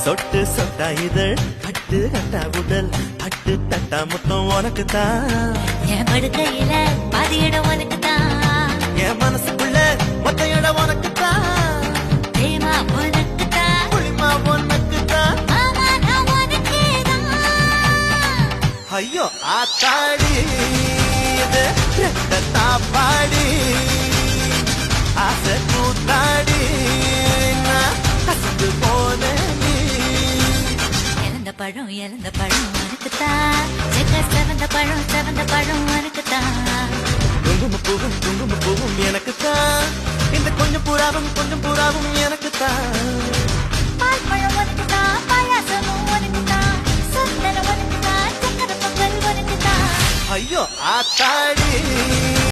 சொட்டு சொட்டா இதழ் பட்டு கட்டா உடல் பட்டு தட்டா மொத்தம் உனக்கு தான். என் படுக்கையில பாதி இடம் உனக்கு தான். என் மனசுக்குள்ள மொத்த இடம் உனக்கு தான். பிரேமா உனக்கு தான். புளிமா உனக்கு தான். மாமா நான் உனக்கே தான். ஐயோ ஆத்தாடி இது ரெட்ட தாப்பாடி ஆசை கூத்தாடி நான் அசந்து போனேன் நீ. இழந்த பழம் உனக்கு தான். செவந்த பழம் உனக்கு தான். குங்கும பூவும் எனக்கு தான். இந்த கொஞ்சம் புறாவும் எனக்கு தான். பால் பழம் உனக்கு தான். பாயாசமும் உனக்கு தான். சந்தனம் உனக்கு தான். சக்கரை பொங்கல் உனக்கு தான். ஐயோ ஆத்தாடி